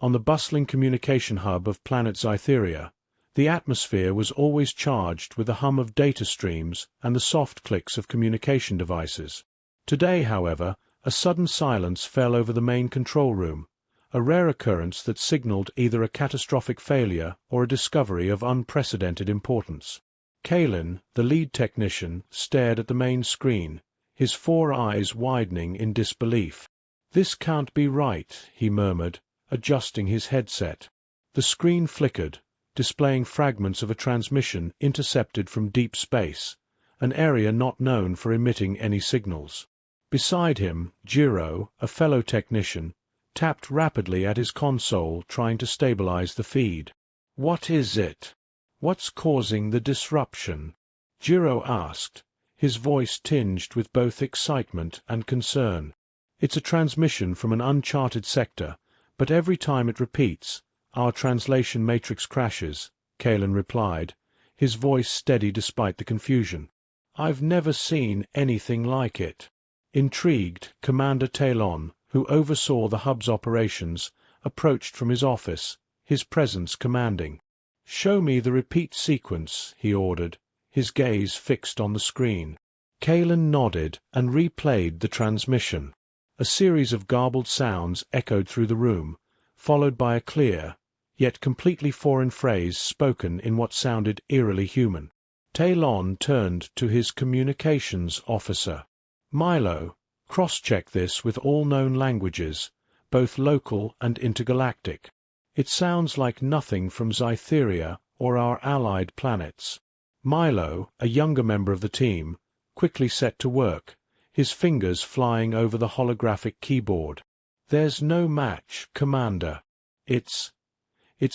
On the bustling communication hub of planet Zytheria, the atmosphere was always charged with the hum of data streams and the soft clicks of communication devices. Today, however, a sudden silence fell over the main control room, a rare occurrence that signaled either a catastrophic failure or a discovery of unprecedented importance. Kalen, the lead technician, stared at the main screen, his 4 eyes widening in disbelief. "This can't be right," he murmured, adjusting his headset. The screen flickered, displaying fragments of a transmission intercepted from deep space, an area not known for emitting any signals. Beside him, Jiro, a fellow technician, tapped rapidly at his console trying to stabilize the feed. "What is it? What's causing the disruption?" Jiro asked, his voice tinged with both excitement and concern. "It's a transmission from an uncharted sector, but every time it repeats, our translation matrix crashes," Kalen replied, his voice steady despite the confusion. "I've never seen anything like it." Intrigued, Commander Talon, who oversaw the hub's operations, approached from his office, his presence commanding. "Show me the repeat sequence," he ordered, his gaze fixed on the screen. Kalen nodded and replayed the transmission. A series of garbled sounds echoed through the room, followed by a clear, yet completely foreign phrase spoken in what sounded eerily human. Talon turned to his communications officer. "Milo, cross-check this with all known languages, both local and intergalactic. It sounds like nothing from Zytheria or our allied planets." Milo, a younger member of the team, quickly set to work, his fingers flying over the holographic keyboard. "There's no match, Commander. It's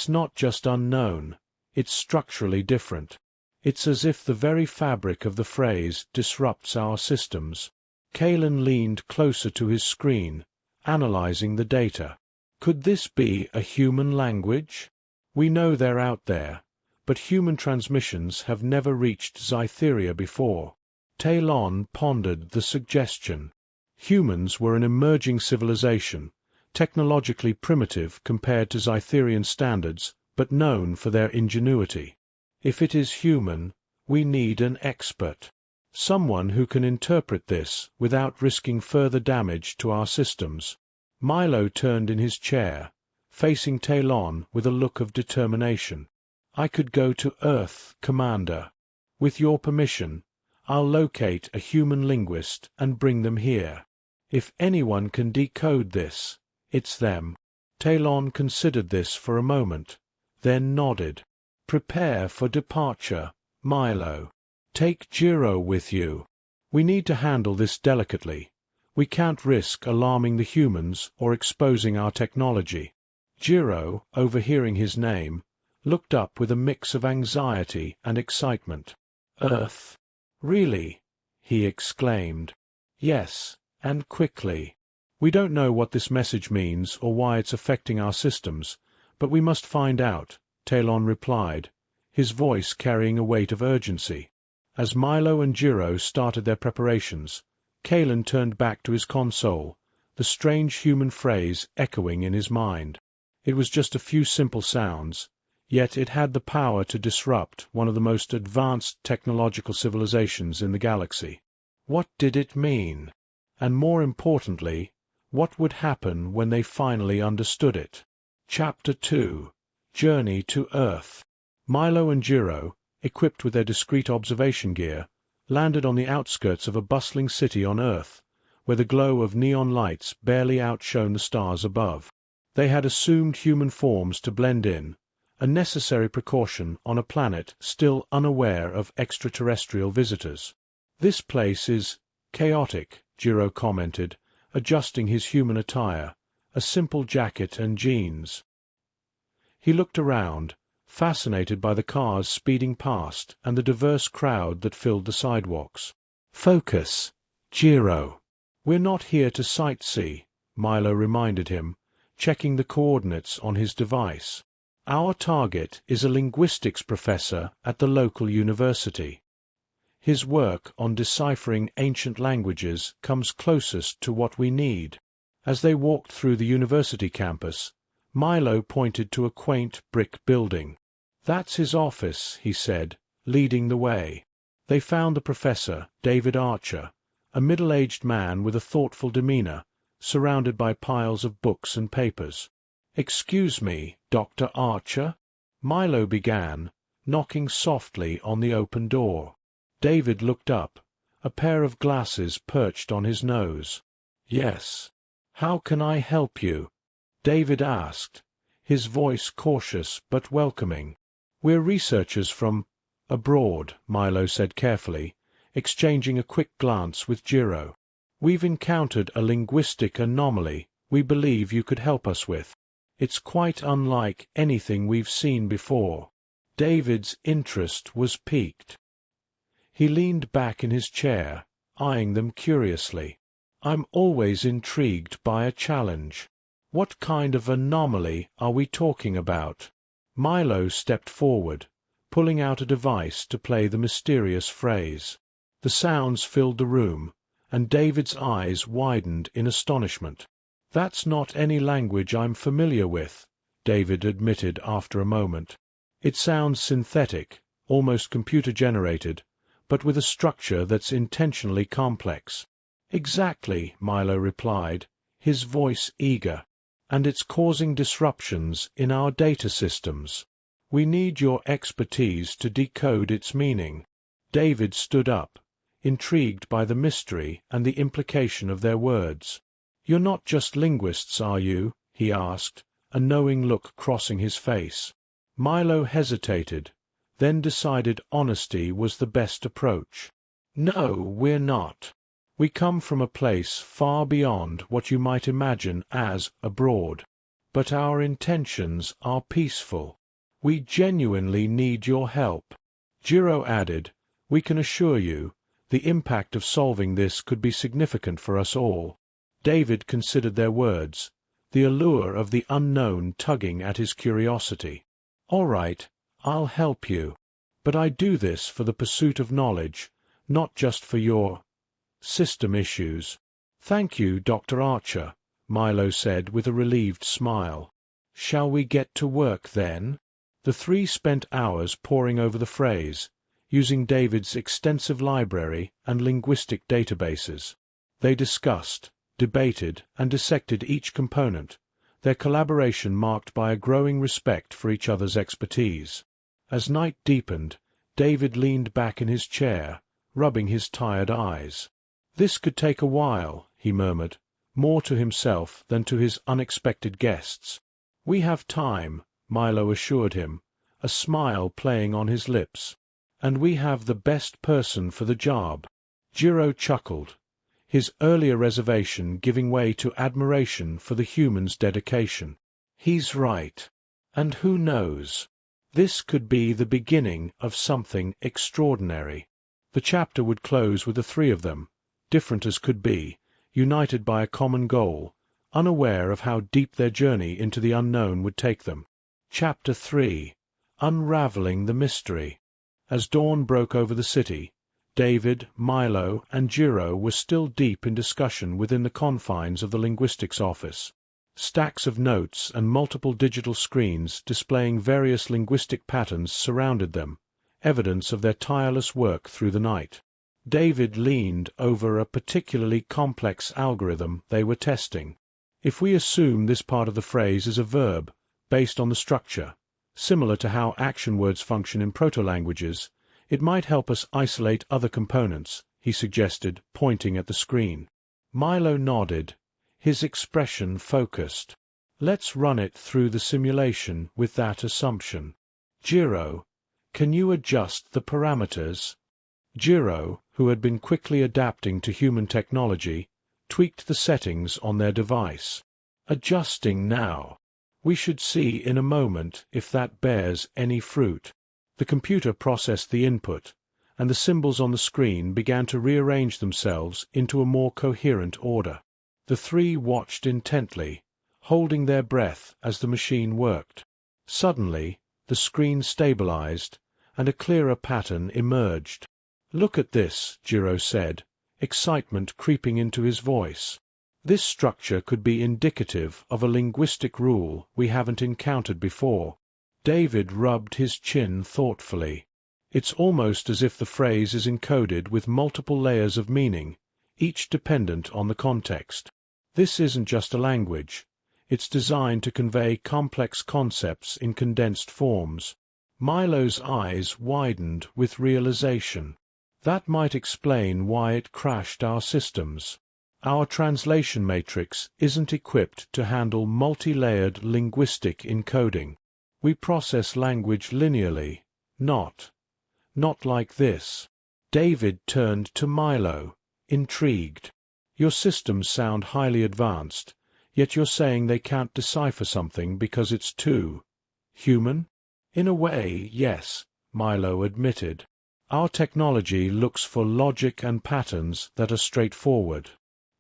not just unknown, it's structurally different. It's as if the very fabric of the phrase disrupts our systems." Kalen leaned closer to his screen, analyzing the data. "Could this be a human language? We know they're out there, but human transmissions have never reached Zytheria before." Talon pondered the suggestion. Humans were an emerging civilization, technologically primitive compared to Zytherian standards, but known for their ingenuity. If it is human, we need an expert. Someone who can interpret this without risking further damage to our systems. Milo turned in his chair, facing Talon with a look of determination. "I could go to Earth, Commander. With your permission, I'll locate a human linguist and bring them here. If anyone can decode this, it's them." Talon considered this for a moment, then nodded. "Prepare for departure, Milo. Take Jiro with you. We need to handle this delicately. We can't risk alarming the humans or exposing our technology." Jiro, overhearing his name, looked up with a mix of anxiety and excitement. "Earth? Really?" he exclaimed. "Yes, and quickly. We don't know what this message means or why it's affecting our systems, but we must find out," Talon replied, his voice carrying a weight of urgency. As Milo and Jiro started their preparations, Kalen turned back to his console, the strange human phrase echoing in his mind. It was just a few simple sounds, yet it had the power to disrupt one of the most advanced technological civilizations in the galaxy. What did it mean? And more importantly, what would happen when they finally understood it? Chapter 2: Journey to Earth. Milo and Jiro, equipped with their discreet observation gear, landed on the outskirts of a bustling city on Earth, where the glow of neon lights barely outshone the stars above. They had assumed human forms to blend in, a necessary precaution on a planet still unaware of extraterrestrial visitors. "This place is chaotic," Jiro commented, adjusting his human attire, a simple jacket and jeans. He looked around, fascinated by the cars speeding past and the diverse crowd that filled the sidewalks. "Focus, Jiro. We're not here to sightsee," Milo reminded him, checking the coordinates on his device. "Our target is a linguistics professor at the local university. His work on deciphering ancient languages comes closest to what we need." As they walked through the university campus, Milo pointed to a quaint brick building. "That's his office," he said, leading the way. They found the professor, David Archer, a middle-aged man with a thoughtful demeanor, surrounded by piles of books and papers. "Excuse me, Dr. Archer?" Milo began, knocking softly on the open door. David looked up, a pair of glasses perched on his nose. "Yes. How can I help you?" David asked, his voice cautious but welcoming. "We're researchers from abroad," Milo said carefully, exchanging a quick glance with Jiro. "We've encountered a linguistic anomaly we believe you could help us with. It's quite unlike anything we've seen before." David's interest was piqued. He leaned back in his chair, eyeing them curiously. "I'm always intrigued by a challenge. What kind of anomaly are we talking about?" Milo stepped forward, pulling out a device to play the mysterious phrase. The sounds filled the room, and David's eyes widened in astonishment. "That's not any language I'm familiar with," David admitted after a moment. "It sounds synthetic, almost computer-generated, but with a structure that's intentionally complex." "Exactly," Milo replied, his voice eager. "And it's causing disruptions in our data systems. We need your expertise to decode its meaning." David stood up, intrigued by the mystery and the implication of their words. "You're not just linguists, are you?" he asked, a knowing look crossing his face. Milo hesitated, then decided honesty was the best approach. "No, we're not. We come from a place far beyond what you might imagine as abroad. But our intentions are peaceful. We genuinely need your help." Jiro added, "We can assure you, the impact of solving this could be significant for us all." David considered their words, the allure of the unknown tugging at his curiosity. "All right, I'll help you. But I do this for the pursuit of knowledge, not just for your system issues." "Thank you, Dr. Archer," Milo said with a relieved smile. "Shall we get to work then?" The three spent hours poring over the phrase, using David's extensive library and linguistic databases. They discussed, debated, and dissected each component, their collaboration marked by a growing respect for each other's expertise. As night deepened, David leaned back in his chair, rubbing his tired eyes. "This could take a while," he murmured, more to himself than to his unexpected guests. "We have time," Milo assured him, a smile playing on his lips. "And we have the best person for the job." Jiro chuckled, his earlier reservation giving way to admiration for the human's dedication. "He's right. And who knows? This could be the beginning of something extraordinary." The chapter would close with the three of them, different as could be, united by a common goal, unaware of how deep their journey into the unknown would take them. Chapter 3. Unraveling the Mystery. As dawn broke over the city, David, Milo, and Jiro were still deep in discussion within the confines of the linguistics office. Stacks of notes and multiple digital screens displaying various linguistic patterns surrounded them, evidence of their tireless work through the night. David leaned over a particularly complex algorithm they were testing. "If we assume this part of the phrase is a verb, based on the structure, similar to how action words function in proto-languages, it might help us isolate other components," he suggested, pointing at the screen. Milo nodded, his expression focused. "Let's run it through the simulation with that assumption. Jiro, can you adjust the parameters?" Jiro, who had been quickly adapting to human technology, tweaked the settings on their device. "Adjusting now. We should see in a moment if that bears any fruit." The computer processed the input, and the symbols on the screen began to rearrange themselves into a more coherent order. The three watched intently, holding their breath as the machine worked. Suddenly, the screen stabilized, and a clearer pattern emerged. "Look at this," Jiro said, excitement creeping into his voice. This structure could be indicative of a linguistic rule we haven't encountered before. David rubbed his chin thoughtfully. It's almost as if the phrase is encoded with multiple layers of meaning, each dependent on the context. This isn't just a language. It's designed to convey complex concepts in condensed forms. Milo's eyes widened with realization. That might explain why it crashed our systems. Our translation matrix isn't equipped to handle multi-layered linguistic encoding. We process language linearly, not like this. David turned to Milo, intrigued. Your systems sound highly advanced, yet you're saying they can't decipher something because it's too human? In a way, yes, Milo admitted. Our technology looks for logic and patterns that are straightforward.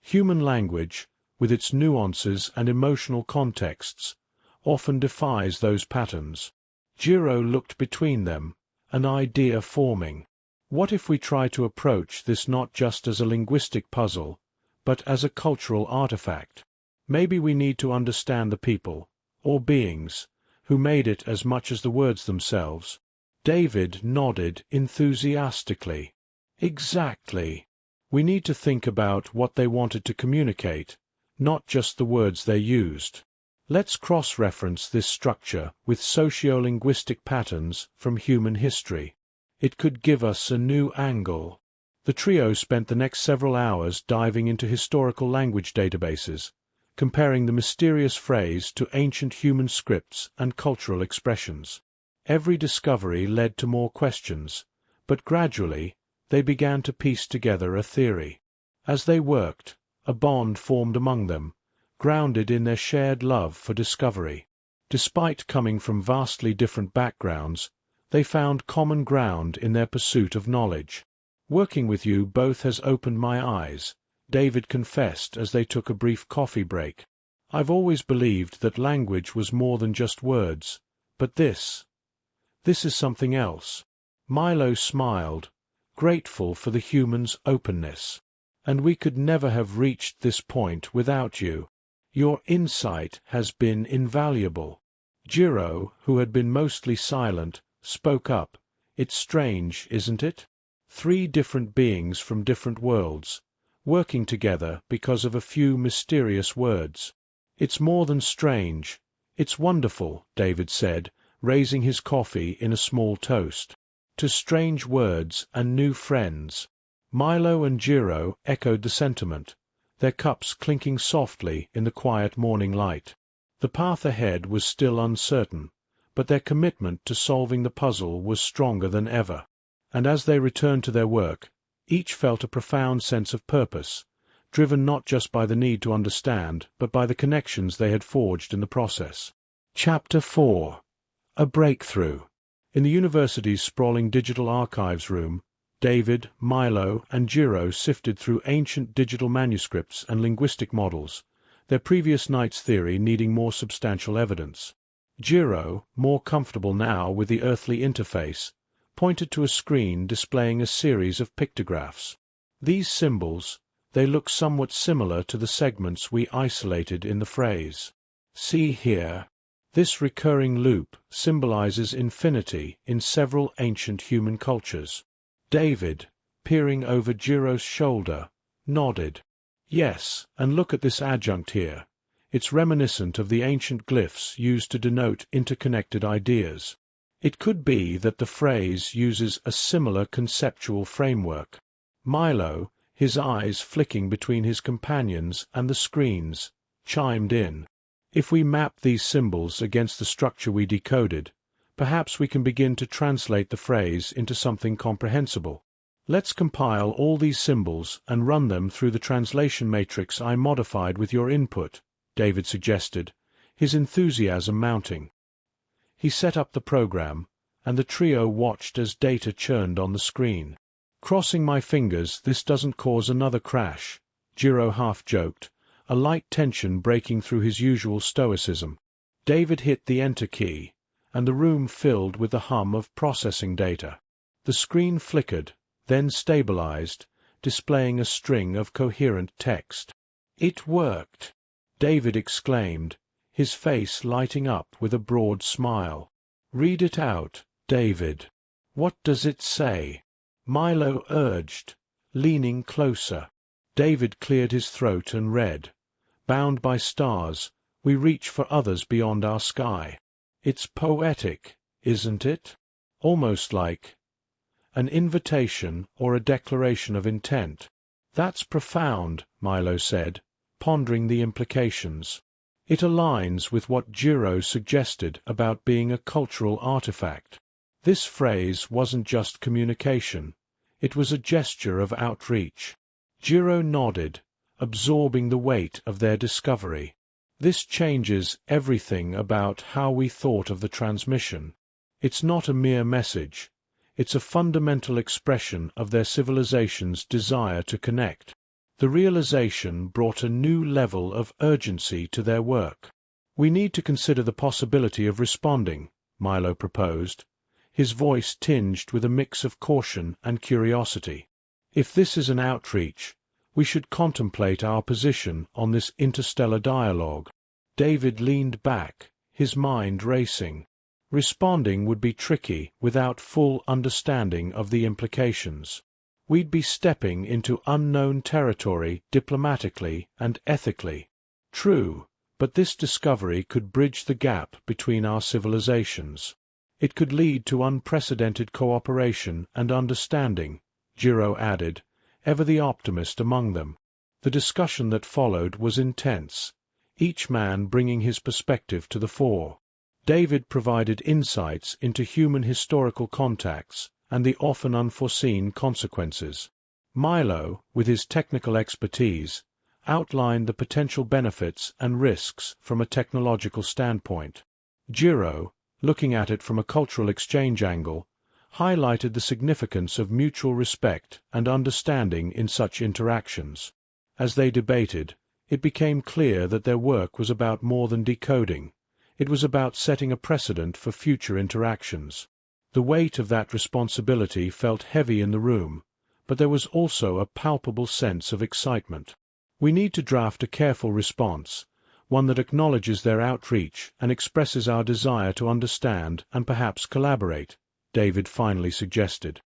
Human language, with its nuances and emotional contexts, often defies those patterns. Jiro looked between them, an idea forming. What if we try to approach this not just as a linguistic puzzle, but as a cultural artifact? Maybe we need to understand the people, or beings, who made it as much as the words themselves. David nodded enthusiastically. Exactly. We need to think about what they wanted to communicate, not just the words they used. Let's cross-reference this structure with socio-linguistic patterns from human history. It could give us a new angle. The trio spent the next several hours diving into historical language databases, comparing the mysterious phrase to ancient human scripts and cultural expressions. Every discovery led to more questions, but gradually they began to piece together a theory. As they worked, a bond formed among them, grounded in their shared love for discovery. Despite coming from vastly different backgrounds, they found common ground in their pursuit of knowledge. "Working with you both has opened my eyes," David confessed as they took a brief coffee break. "I've always believed that language was more than just words, but this is something else." Milo smiled, grateful for the humans' openness. "And we could never have reached this point without you. Your insight has been invaluable." Jiro, who had been mostly silent, spoke up. "It's strange, isn't it? 3 different beings from different worlds, working together because of a few mysterious words." "It's more than strange. It's wonderful," David said, raising his coffee in a small toast. "To strange words and new friends." Milo and Jiro echoed the sentiment, their cups clinking softly in the quiet morning light. The path ahead was still uncertain, but their commitment to solving the puzzle was stronger than ever. And as they returned to their work, each felt a profound sense of purpose, driven not just by the need to understand, but by the connections they had forged in the process. Chapter 4. A Breakthrough. In the university's sprawling digital archives room, David, Milo, and Jiro sifted through ancient digital manuscripts and linguistic models, their previous night's theory needing more substantial evidence. Jiro, more comfortable now with the earthly interface, pointed to a screen displaying a series of pictographs. "These symbols, they look somewhat similar to the segments we isolated in the phrase. See here. This recurring loop symbolizes infinity in several ancient human cultures." David, peering over Jiro's shoulder, nodded. "Yes, and look at this adjunct here. It's reminiscent of the ancient glyphs used to denote interconnected ideas. It could be that the phrase uses a similar conceptual framework." Milo, his eyes flicking between his companions and the screens, chimed in. "If we map these symbols against the structure we decoded, perhaps we can begin to translate the phrase into something comprehensible. Let's compile all these symbols and run them through the translation matrix I modified with your input," David suggested, his enthusiasm mounting. He set up the program, and the trio watched as data churned on the screen. "Crossing my fingers this doesn't cause another crash," Jiro half-joked, a light tension breaking through his usual stoicism. David hit the Enter key, and the room filled with the hum of processing data. The screen flickered, then stabilized, displaying a string of coherent text. It worked! David exclaimed, his face lighting up with a broad smile. Read it out, David. What does it say? Milo urged, leaning closer. David cleared his throat and read, "Bound by stars, we reach for others beyond our sky." It's poetic, isn't it? Almost like an invitation or a declaration of intent. That's profound, Milo said, pondering the implications. It aligns with what Jiro suggested about being a cultural artifact. This phrase wasn't just communication, it was a gesture of outreach. Jiro nodded, absorbing the weight of their discovery. This changes everything about how we thought of the transmission. It's not a mere message. It's a fundamental expression of their civilization's desire to connect. The realization brought a new level of urgency to their work. "We need to consider the possibility of responding," Milo proposed, his voice tinged with a mix of caution and curiosity. "If this is an outreach, we should contemplate our position on this interstellar dialogue." David leaned back, his mind racing. Responding would be tricky without full understanding of the implications. We'd be stepping into unknown territory diplomatically and ethically. True, but this discovery could bridge the gap between our civilizations. It could lead to unprecedented cooperation and understanding, Jiro added, ever the optimist among them. The discussion that followed was intense, each man bringing his perspective to the fore. David provided insights into human historical contacts and the often unforeseen consequences. Milo, with his technical expertise, outlined the potential benefits and risks from a technological standpoint. Jiro, looking at it from a cultural exchange angle, highlighted the significance of mutual respect and understanding in such interactions. As they debated, it became clear that their work was about more than decoding. It was about setting a precedent for future interactions. The weight of that responsibility felt heavy in the room, but there was also a palpable sense of excitement. "We need to draft a careful response, one that acknowledges their outreach and expresses our desire to understand and perhaps collaborate," David finally suggested.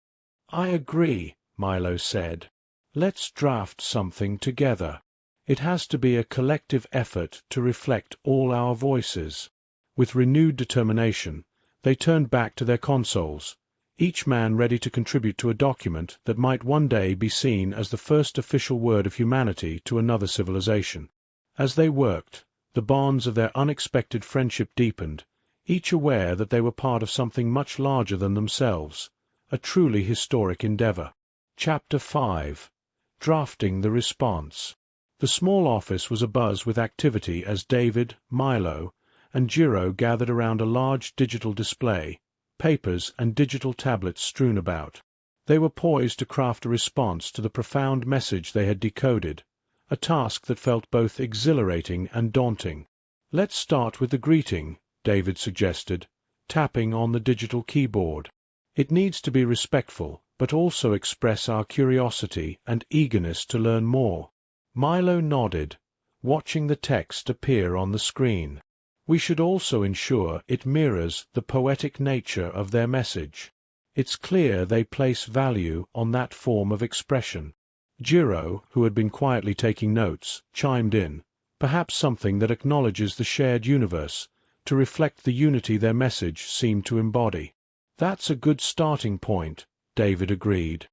"I agree," Milo said. "Let's draft something together. It has to be a collective effort to reflect all our voices." With renewed determination, they turned back to their consoles, each man ready to contribute to a document that might one day be seen as the first official word of humanity to another civilization. As they worked, the bonds of their unexpected friendship deepened, each aware that they were part of something much larger than themselves, a truly historic endeavor. Chapter 5. Drafting the Response. The small office was abuzz with activity as David, Milo, and Jiro gathered around a large digital display, papers and digital tablets strewn about. They were poised to craft a response to the profound message they had decoded, a task that felt both exhilarating and daunting. "Let's start with the greeting," David suggested, tapping on the digital keyboard. "It needs to be respectful, but also express our curiosity and eagerness to learn more." Milo nodded, watching the text appear on the screen. "We should also ensure it mirrors the poetic nature of their message. It's clear they place value on that form of expression." Jiro, who had been quietly taking notes, chimed in, "Perhaps something that acknowledges the shared universe, to reflect the unity their message seemed to embody." "That's a good starting point," David agreed.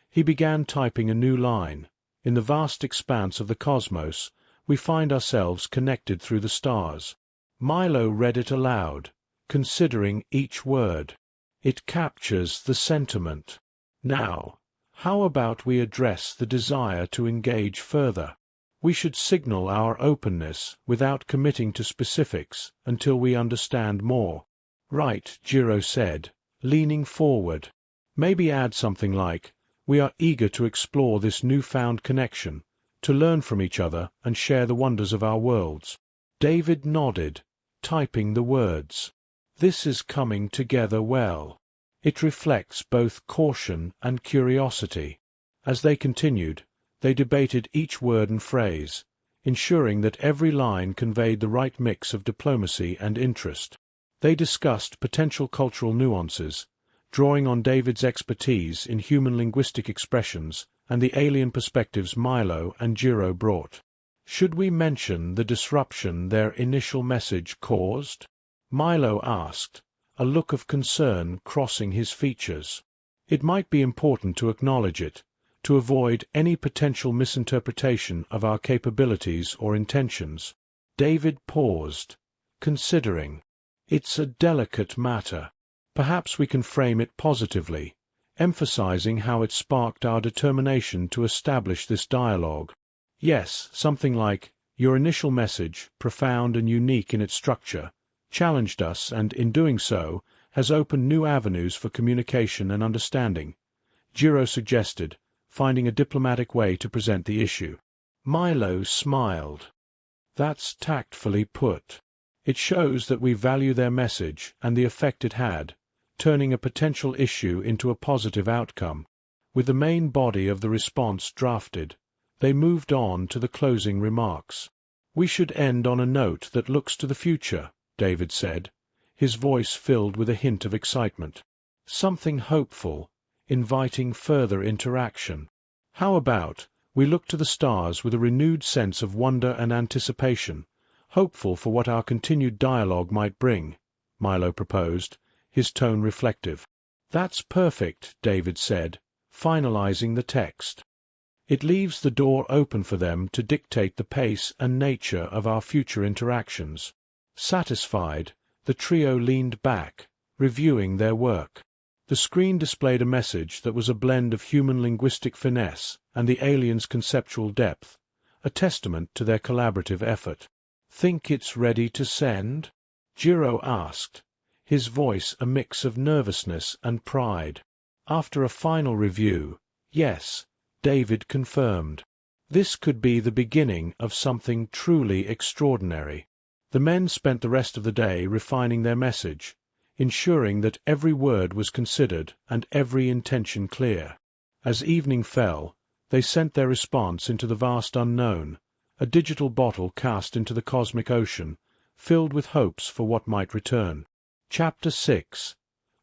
He began typing a new line. "In the vast expanse of the cosmos, we find ourselves connected through the stars." Milo read it aloud, considering each word. "It captures the sentiment. Now, how about we address the desire to engage further? We should signal our openness without committing to specifics until we understand more." "Right," Jiro said, leaning forward. "Maybe add something like, 'We are eager to explore this newfound connection, to learn from each other and share the wonders of our worlds.'" David nodded, typing the words. "This is coming together well." It reflects both caution and curiosity. As they continued, They debated each word and phrase, ensuring that every line conveyed the right mix of diplomacy and interest. They discussed potential cultural nuances, drawing on David's expertise in human linguistic expressions and the alien perspectives Milo and Jiro brought. Should we mention the disruption their initial message caused? Milo asked, a look of concern crossing his features. It might be important to acknowledge it, to avoid any potential misinterpretation of our capabilities or intentions. David paused, considering. It's a delicate matter. Perhaps we can frame it positively, emphasizing how it sparked our determination to establish this dialogue. Yes, something like, your initial message, profound and unique in its structure, challenged us and, in doing so, has opened new avenues for communication and understanding, Jiro suggested, finding a diplomatic way to present the issue. Milo smiled. That's tactfully put. It shows that we value their message and the effect it had, turning a potential issue into a positive outcome. With the main body of the response drafted, they moved on to the closing remarks. We should end on a note that looks to the future, David said, his voice filled with a hint of excitement. Something hopeful, inviting further interaction. How about, we look to the stars with a renewed sense of wonder and anticipation, hopeful for what our continued dialogue might bring, Milo proposed, his tone reflective. That's perfect, David said, finalizing the text. It leaves the door open for them to dictate the pace and nature of our future interactions. Satisfied, the trio leaned back, reviewing their work. The screen displayed a message that was a blend of human linguistic finesse and the aliens' conceptual depth, a testament to their collaborative effort. Think it's ready to send? Jiro asked, his voice a mix of nervousness and pride. After a final review, yes, David confirmed. This could be the beginning of something truly extraordinary. The men spent the rest of the day refining their message, ensuring that every word was considered and every intention clear. As evening fell, they sent their response into the vast unknown, a digital bottle cast into the cosmic ocean, filled with hopes for what might return. Chapter 6.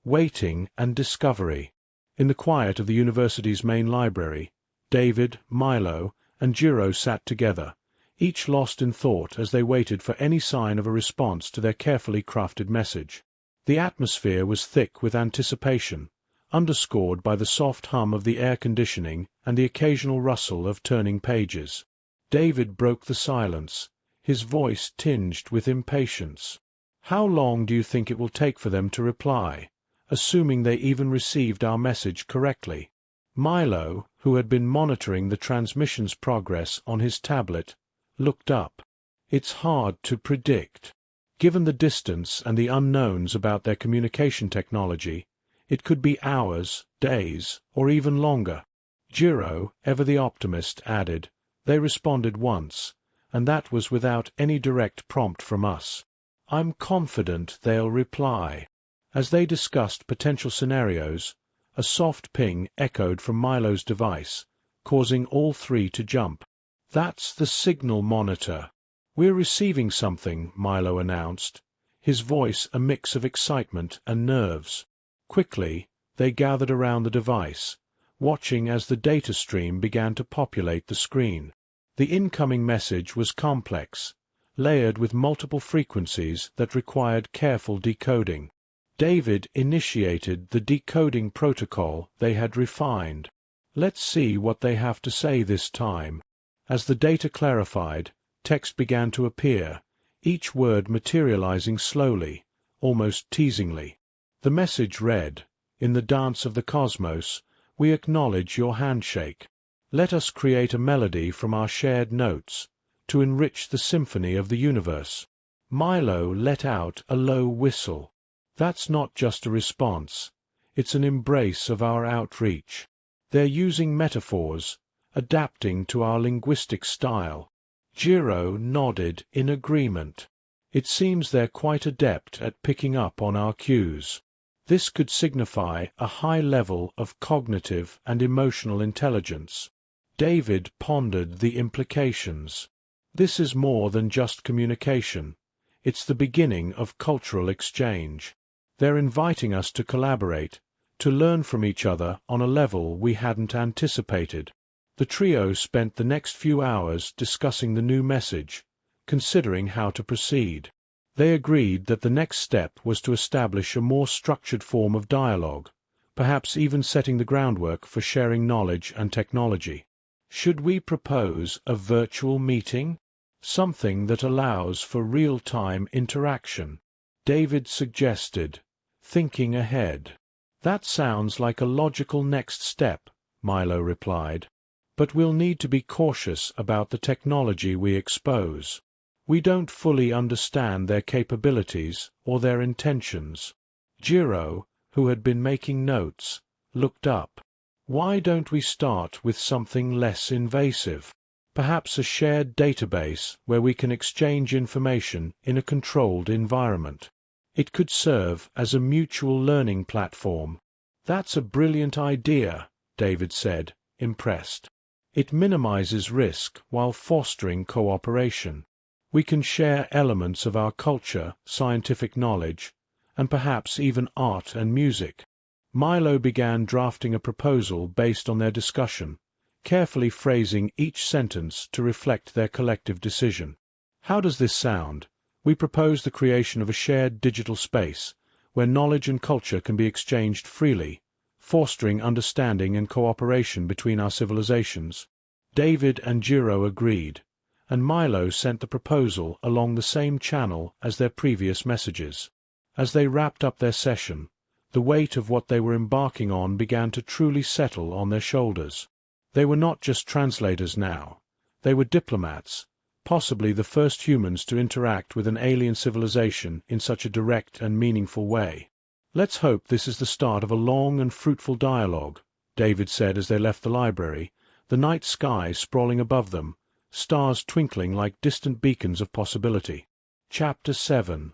Waiting and Discovery. In the quiet of the university's main library, David, Milo, and Jiro sat together, each lost in thought as they waited for any sign of a response to their carefully crafted message. The atmosphere was thick with anticipation, underscored by the soft hum of the air conditioning and the occasional rustle of turning pages. David broke the silence, his voice tinged with impatience. How long do you think it will take for them to reply, assuming they even received our message correctly? Milo, who had been monitoring the transmission's progress on his tablet, looked up. It's hard to predict. Given the distance and the unknowns about their communication technology, it could be hours, days, or even longer. Jiro, ever the optimist, added, they responded once, and that was without any direct prompt from us. I'm confident they'll reply. As they discussed potential scenarios, a soft ping echoed from Milo's device, causing all three to jump. That's the signal monitor. We're receiving something, Milo announced, his voice a mix of excitement and nerves. Quickly, they gathered around the device, watching as the data stream began to populate the screen. The incoming message was complex, layered with multiple frequencies that required careful decoding. David initiated the decoding protocol they had refined. Let's see what they have to say this time. As the data clarified, text began to appear, each word materializing slowly, almost teasingly. The message read, "In the dance of the cosmos, we acknowledge your handshake. Let us create a melody from our shared notes, to enrich the symphony of the universe." Milo let out a low whistle. That's not just a response, it's an embrace of our outreach. They're using metaphors, adapting to our linguistic style. Jiro nodded in agreement. It seems they're quite adept at picking up on our cues. This could signify a high level of cognitive and emotional intelligence. David pondered the implications. This is more than just communication. It's the beginning of cultural exchange. They're inviting us to collaborate, to learn from each other on a level we hadn't anticipated. The trio spent the next few hours discussing the new message, considering how to proceed. They agreed that the next step was to establish a more structured form of dialogue, perhaps even setting the groundwork for sharing knowledge and technology. Should we propose a virtual meeting? Something that allows for real-time interaction, David suggested, thinking ahead. That sounds like a logical next step, Milo replied. But we'll need to be cautious about the technology we expose. We don't fully understand their capabilities or their intentions. Jiro, who had been making notes, looked up. Why don't we start with something less invasive? Perhaps a shared database where we can exchange information in a controlled environment. It could serve as a mutual learning platform. That's a brilliant idea, David said, impressed. It minimizes risk while fostering cooperation. We can share elements of our culture, scientific knowledge, and perhaps even art and music. Milo began drafting a proposal based on their discussion, carefully phrasing each sentence to reflect their collective decision. How does this sound? We propose the creation of a shared digital space, where knowledge and culture can be exchanged freely, fostering understanding and cooperation between our civilizations. David and Jiro agreed, and Milo sent the proposal along the same channel as their previous messages. As they wrapped up their session, the weight of what they were embarking on began to truly settle on their shoulders. They were not just translators now. They were diplomats, possibly the first humans to interact with an alien civilization in such a direct and meaningful way. Let's hope this is the start of a long and fruitful dialogue, David said as they left the library, the night sky sprawling above them, stars twinkling like distant beacons of possibility. Chapter 7.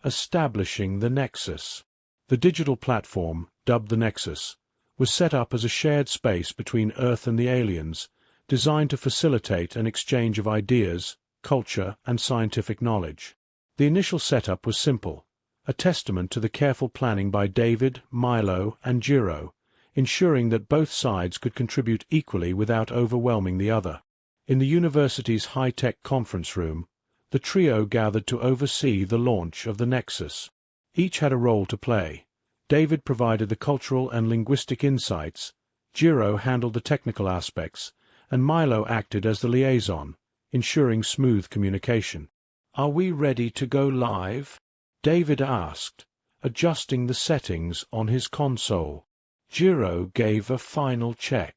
Establishing the Nexus. The digital platform, dubbed the Nexus, was set up as a shared space between Earth and the aliens, designed to facilitate an exchange of ideas, culture, and scientific knowledge. The initial setup was simple, a testament to the careful planning by David, Milo, and Jiro, ensuring that both sides could contribute equally without overwhelming the other. In the university's high-tech conference room, the trio gathered to oversee the launch of the Nexus. Each had a role to play. David provided the cultural and linguistic insights, Jiro handled the technical aspects, and Milo acted as the liaison, ensuring smooth communication. "Are we ready to go live?" David asked, adjusting the settings on his console. Jiro gave a final check.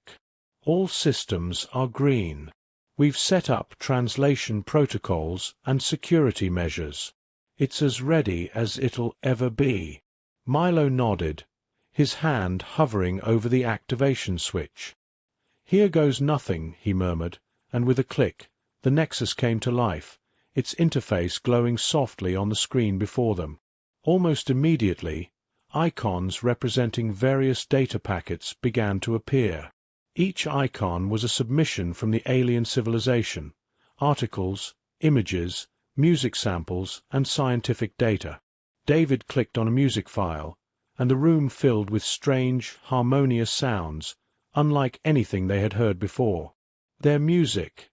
"All systems are green. We've set up translation protocols and security measures. It's as ready as it'll ever be." Milo nodded, his hand hovering over the activation switch. "Here goes nothing," he murmured, and with a click, the Nexus came to life, its interface glowing softly on the screen before them. Almost immediately, icons representing various data packets began to appear. Each icon was a submission from the alien civilization, articles, images, music samples, and scientific data. David clicked on a music file, and the room filled with strange, harmonious sounds, unlike anything they had heard before. Their music.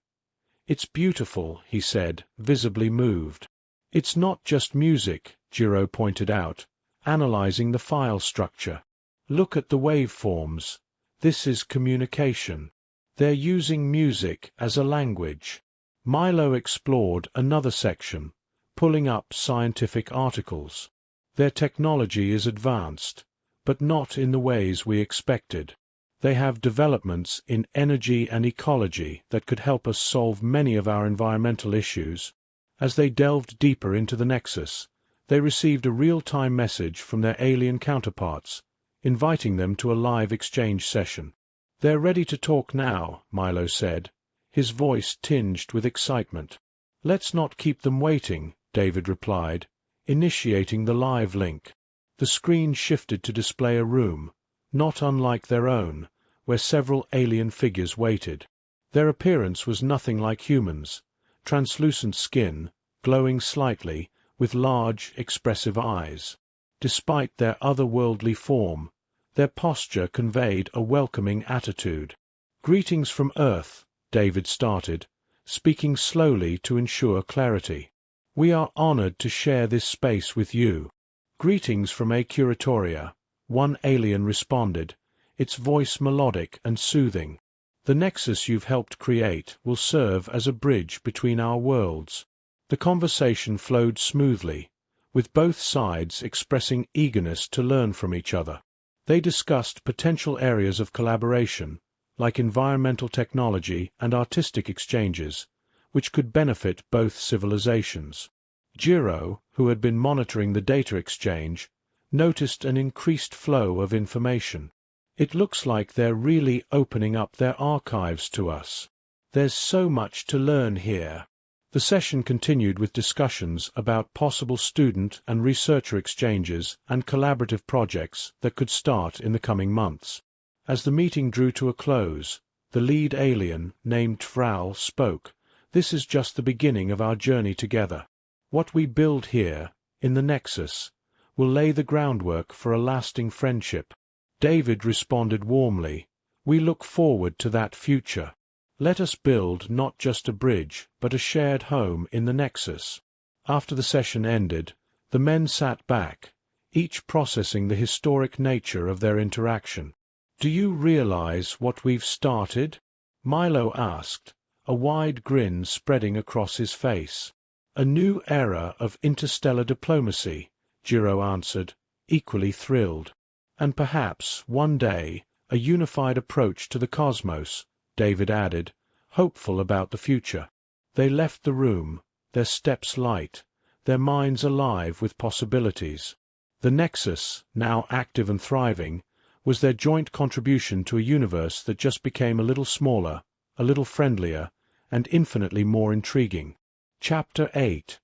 "It's beautiful," he said, visibly moved. "It's not just music," Jiro pointed out, analyzing the file structure. "Look at the waveforms. This is communication. They're using music as a language." Milo explored another section, pulling up scientific articles. "Their technology is advanced, but not in the ways we expected. They have developments in energy and ecology that could help us solve many of our environmental issues." As they delved deeper into the Nexus, they received a real-time message from their alien counterparts, inviting them to a live exchange session. "They're ready to talk now," Milo said, his voice tinged with excitement. "Let's not keep them waiting," David replied, initiating the live link. The screen shifted to display a room, not unlike their own, where several alien figures waited. Their appearance was nothing like humans: translucent skin, glowing slightly, with large, expressive eyes. Despite their otherworldly form, their posture conveyed a welcoming attitude. "Greetings from Earth," David started, speaking slowly to ensure clarity. "We are honored to share this space with you." "Greetings from A Curatoria," one alien responded, its voice melodic and soothing. "The nexus you've helped create will serve as a bridge between our worlds." The conversation flowed smoothly, with both sides expressing eagerness to learn from each other. They discussed potential areas of collaboration, like environmental technology and artistic exchanges, which could benefit both civilizations. Jiro, who had been monitoring the data exchange, noticed an increased flow of information. "It looks like they're really opening up their archives to us. There's so much to learn here." The session continued with discussions about possible student and researcher exchanges and collaborative projects that could start in the coming months. As the meeting drew to a close, the lead alien, named Vral, spoke. "This is just the beginning of our journey together. What we build here, in the Nexus, will lay the groundwork for a lasting friendship." David responded warmly, "We look forward to that future. Let us build not just a bridge, but a shared home in the Nexus." After the session ended, the men sat back, each processing the historic nature of their interaction. "Do you realize what we've started?" Milo asked, a wide grin spreading across his face. "A new era of interstellar diplomacy," Jiro answered, equally thrilled. "And perhaps, one day, a unified approach to the cosmos," David added, hopeful about the future. They left the room, their steps light, their minds alive with possibilities. The Nexus, now active and thriving, was their joint contribution to a universe that just became a little smaller, a little friendlier, and infinitely more intriguing. Chapter 8.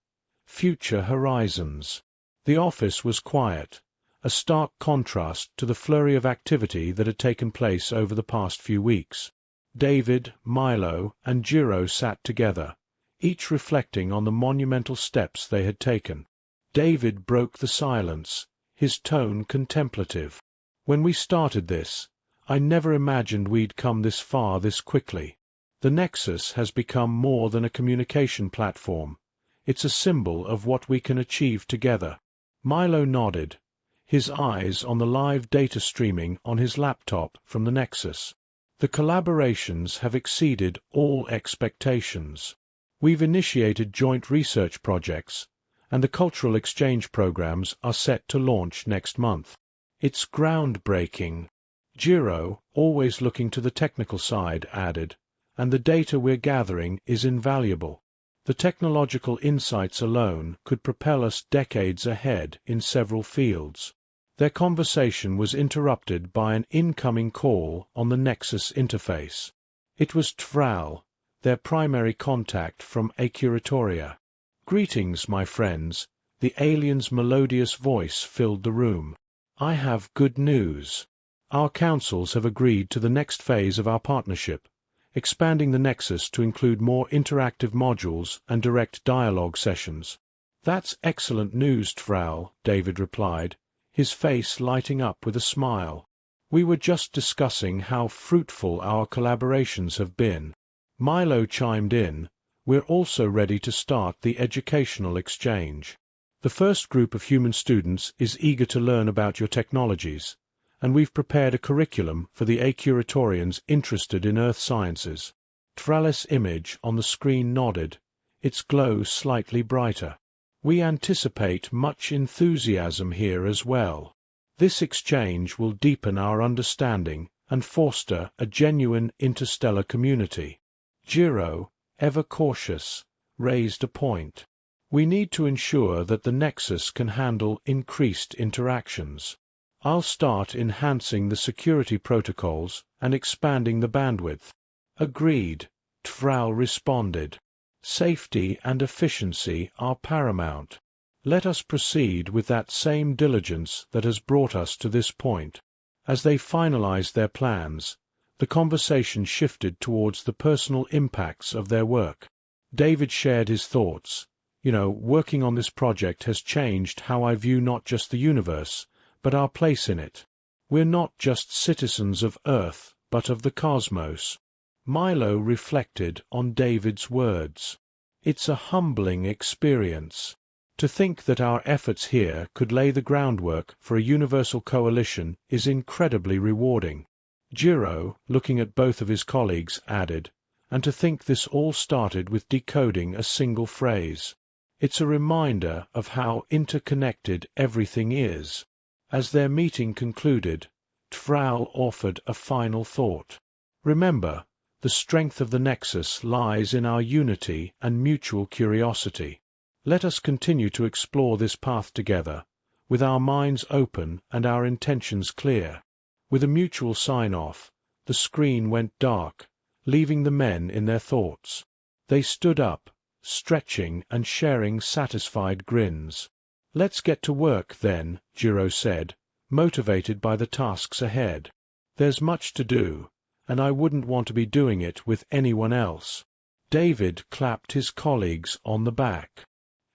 Future Horizons. The office was quiet, a stark contrast to the flurry of activity that had taken place over the past few weeks. David, Milo, and Jiro sat together, each reflecting on the monumental steps they had taken. David broke the silence, his tone contemplative. "When we started this, I never imagined we'd come this far this quickly. The Nexus has become more than a communication platform. It's a symbol of what we can achieve together." Milo nodded, his eyes on the live data streaming on his laptop from the Nexus. "The collaborations have exceeded all expectations. We've initiated joint research projects, and the cultural exchange programs are set to launch next month. It's groundbreaking." Jiro, always looking to the technical side, added, "And the data we're gathering is invaluable. The technological insights alone could propel us decades ahead in several fields." Their conversation was interrupted by an incoming call on the Nexus interface. It was Vral, their primary contact from A Curatoria. "Greetings, my friends," the alien's melodious voice filled the room. "I have good news. Our councils have agreed to the next phase of our partnership, expanding the Nexus to include more interactive modules and direct dialogue sessions." "That's excellent news, Vral," David replied, his face lighting up with a smile. "We were just discussing how fruitful our collaborations have been." Milo chimed in, "We're also ready to start the educational exchange. The first group of human students is eager to learn about your technologies, and we've prepared a curriculum for the A Curatorians interested in earth sciences." Vral's image on the screen nodded, its glow slightly brighter. "We anticipate much enthusiasm here as well. This exchange will deepen our understanding and foster a genuine interstellar community." Jiro, ever cautious, raised a point. "We need to ensure that the Nexus can handle increased interactions. I'll start enhancing the security protocols and expanding the bandwidth." "Agreed," Vral responded. "Safety and efficiency are paramount. Let us proceed with that same diligence that has brought us to this point." As they finalized their plans, The conversation shifted towards the personal impacts of their work. David shared his thoughts. Working on this project has changed how I view not just the universe, but our place in it. We're not just citizens of Earth, but of the cosmos. Milo reflected on David's words. It's a humbling experience. To think that our efforts here could lay the groundwork for a universal coalition is incredibly rewarding. Jiro, looking at both of his colleagues, added, and to think this all started with decoding a single phrase. It's a reminder of how interconnected everything is. As their meeting concluded, Tfral offered a final thought. Remember, the strength of the Nexus lies in our unity and mutual curiosity. Let us continue to explore this path together, with our minds open and our intentions clear. With a mutual sign-off, the screen went dark, leaving the men in their thoughts. They stood up, stretching and sharing satisfied grins. "Let's get to work, then," Jiro said, motivated by the tasks ahead. "There's much to do, and I wouldn't want to be doing it with anyone else." David clapped his colleagues on the back.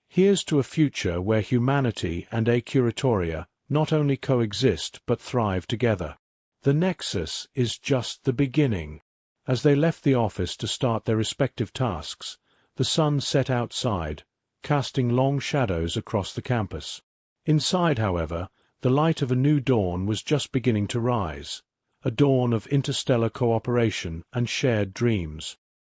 "Here's to a future where humanity and Curatoria not only coexist but thrive together. The Nexus is just the beginning." As they left the office to start their respective tasks, the sun set outside, casting long shadows across the campus. Inside, however, the light of a new dawn was just beginning to rise, a dawn of interstellar cooperation and shared dreams.